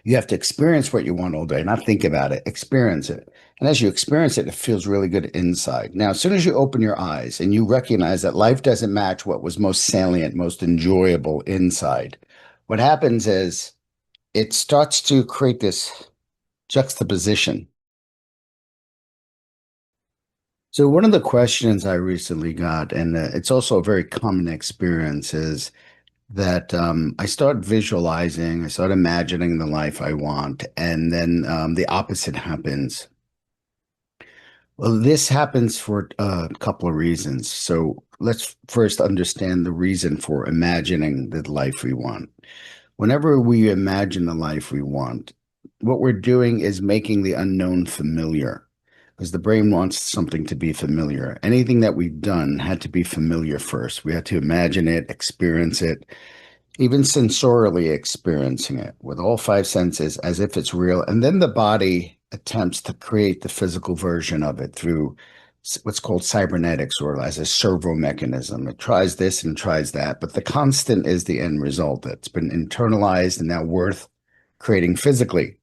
You have to experience what you want all day, not think about it, experience it. And as you experience it, it feels really good inside. Now, as soon as you open your eyes and you recognize that life doesn't match what was most salient, most enjoyable inside, what happens is it starts to create this juxtaposition. So, one of the questions I recently got, and it's also a very common experience, is that I start visualizing, I start imagining the life I want, and then the opposite happens. Well, this happens for a couple of reasons. So let's first understand the reason for imagining the life we want. Whenever we imagine the life we want, what we're doing is making the unknown familiar, because the brain wants something to be familiar. Anything that we've done had to be familiar first. We had to imagine it, experience it, even sensorially experiencing it with all five senses as if it's real. And then the body attempts to create the physical version of it through what's called cybernetics or as a servo mechanism. It tries this and tries that, but the constant is the end result that's been internalized and now worth creating physically.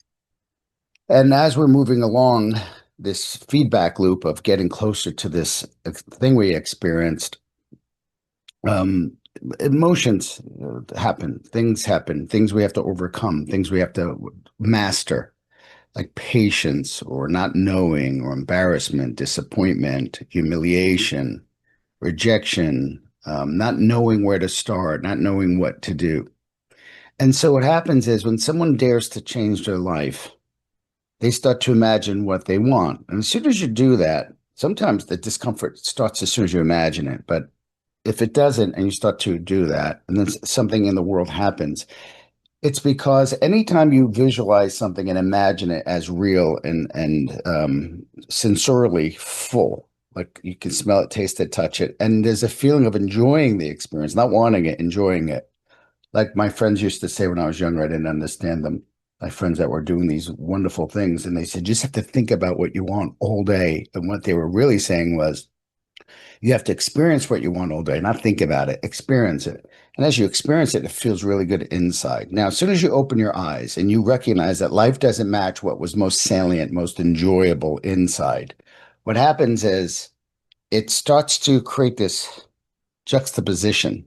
And as we're moving along this feedback loop of getting closer to this thing we experienced, um, emotions happen, things we have to overcome, things we have to master, like patience or not knowing or embarrassment, disappointment, humiliation, rejection, not knowing where to start, not knowing what to do. And so what happens is when someone dares to change their life, they start to imagine what they want. And as soon as you do that, sometimes the discomfort starts as soon as you imagine it. But if it doesn't, and you start to do that, and then something in the world happens, it's because anytime you visualize something and imagine it as real and sensorially full, like you can smell it, taste it, touch it, and there's a feeling of enjoying the experience, not wanting it, enjoying it. Like my friends used to say when I was younger, I didn't understand them. My friends that were doing these wonderful things, and they said, you just have to think about what you want all day. And what they were really saying was, you have to experience what you want all day, not think about it, experience it. And as you experience it, it feels really good inside. Now, as soon as you open your eyes and you recognize that life doesn't match what was most salient, most enjoyable inside, what happens is it starts to create this juxtaposition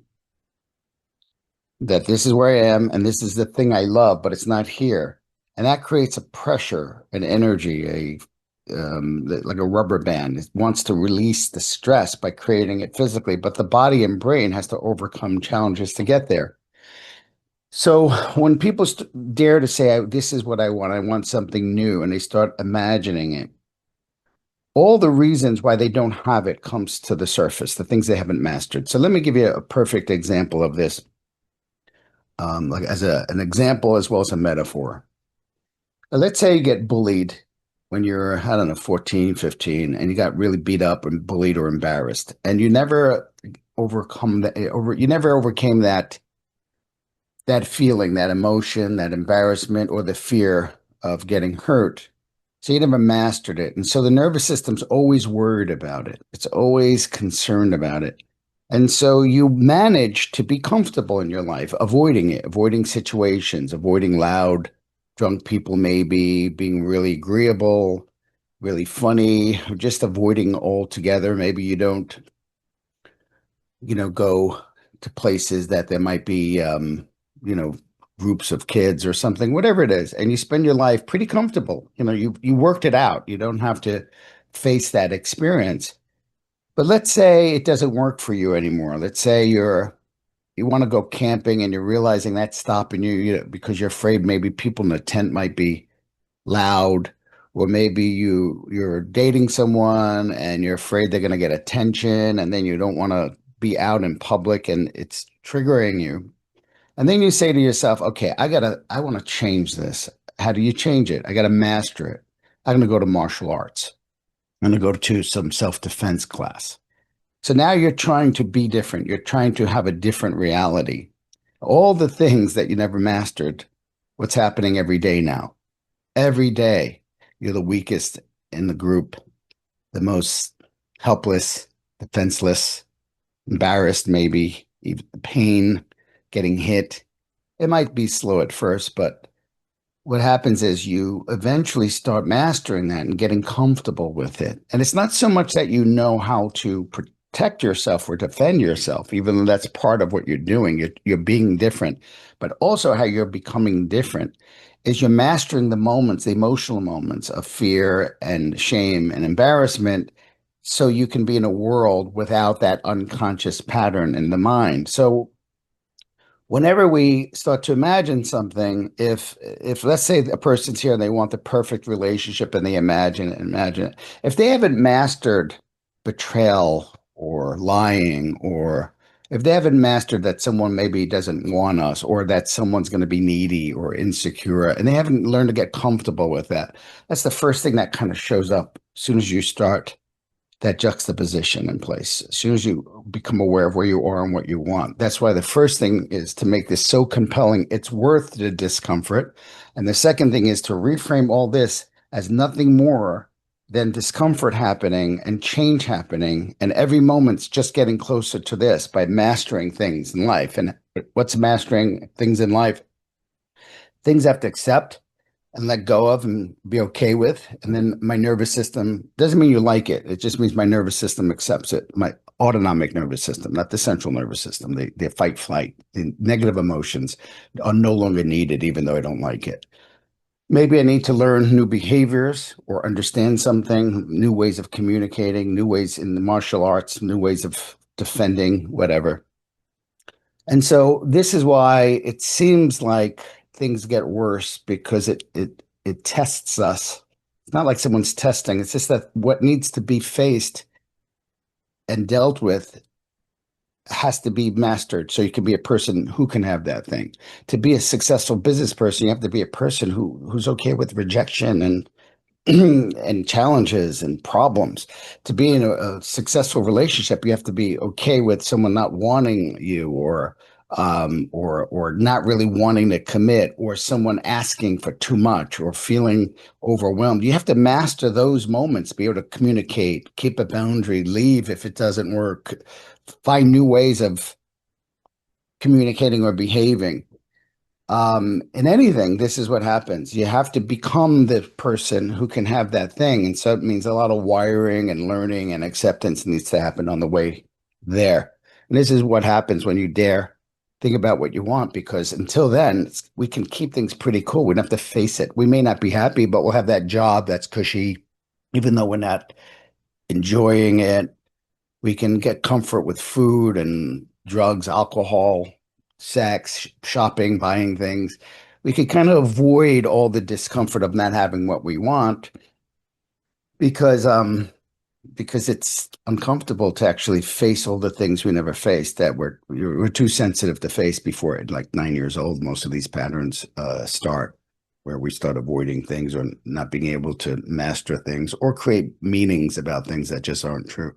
that this is where I am and this is the thing I love, but it's not here. And that creates a pressure, an energy, like a rubber band. It wants to release the stress by creating it physically, but the body and brain has to overcome challenges to get there. So when people dare to say, "This is what I want something new," and they start imagining it, all the reasons why they don't have it comes to the surface, the things they haven't mastered. So let me give you a perfect example of this, like as an example as well as a metaphor. Let's say you get bullied when you're, I don't know, 14, 15, and you got really beat up and bullied or embarrassed, and you never you never overcame that feeling, that emotion, that embarrassment, or the fear of getting hurt. So you never mastered it. And so the nervous system's always worried about it. It's always concerned about it. And so you manage to be comfortable in your life, avoiding it, avoiding situations, avoiding loud, drunk people, maybe being really agreeable, really funny, or just avoiding altogether. Maybe you don't, go to places that there might be, you know, groups of kids or something, whatever it is, and you spend your life pretty comfortable. You worked it out. You don't have to face that experience. But let's say it doesn't work for you anymore. Let's say you want to go camping and you're realizing that's stopping you, because you're afraid maybe people in the tent might be loud, or maybe you're dating someone and you're afraid they're going to get attention, and then you don't want to be out in public and it's triggering you. And then you say to yourself, okay, I want to change this. How do you change it? I got to master it. I'm going to go to martial arts. I'm going to go to some self-defense class. So now you're trying to be different. You're trying to have a different reality. All the things that you never mastered, what's happening every day now? Every day, you're the weakest in the group, the most helpless, defenseless, embarrassed, maybe, even pain, getting hit. It might be slow at first, but what happens is you eventually start mastering that and getting comfortable with it. And it's not so much that you know how to protect yourself or defend yourself, even though that's part of what you're doing. You're being different, but also how you're becoming different is you're mastering the moments, the emotional moments of fear and shame and embarrassment, so you can be in a world without that unconscious pattern in the mind. So whenever we start to imagine something, if let's say a person's here and they want the perfect relationship and they imagine it, if they haven't mastered betrayal or lying, or if they haven't mastered that someone maybe doesn't want us, or that someone's going to be needy or insecure, and they haven't learned to get comfortable with that, that's the first thing that kind of shows up as soon as you start that juxtaposition in place. As soon as you become aware of where you are and what you want. That's why the first thing is to make this so compelling, it's worth the discomfort. And the second thing is to reframe all this as nothing more than discomfort happening and change happening. And every moment's just getting closer to this by mastering things in life. And what's mastering things in life? Things I have to accept and let go of and be okay with. And then my nervous system doesn't mean you like it. It just means my nervous system accepts it. My autonomic nervous system, not the central nervous system, the fight, flight, the negative emotions are no longer needed, even though I don't like it. Maybe I need to learn new behaviors or understand something, new ways of communicating, new ways in the martial arts, new ways of defending, whatever. And so this is why it seems like things get worse, because it tests us. It's not like someone's testing. It's just that what needs to be faced and dealt with has to be mastered so you can be a person who can have that thing. To be a successful business person, you have to be a person who's okay with rejection and and challenges and problems. To be in a successful relationship, you have to be okay with someone not wanting you, or not really wanting to commit, or someone asking for too much or feeling overwhelmed. You have to master those moments, be able to communicate, keep a boundary, leave if it doesn't work, find new ways of communicating or behaving. In anything, this is what happens. You have to become the person who can have that thing. And so it means a lot of wiring and learning and acceptance needs to happen on the way there. And this is what happens when you dare think about what you want, because until then, we can keep things pretty cool. We don't have to face it. We may not be happy, but we'll have that job that's cushy, even though we're not enjoying it. We can get comfort with food and drugs, alcohol, sex, shopping, buying things. We can kind of avoid all the discomfort of not having what we want, because because it's uncomfortable to actually face all the things we never faced, that we're too sensitive to face before it. Like 9 years old, most of these patterns start, where we start avoiding things or not being able to master things or create meanings about things that just aren't true.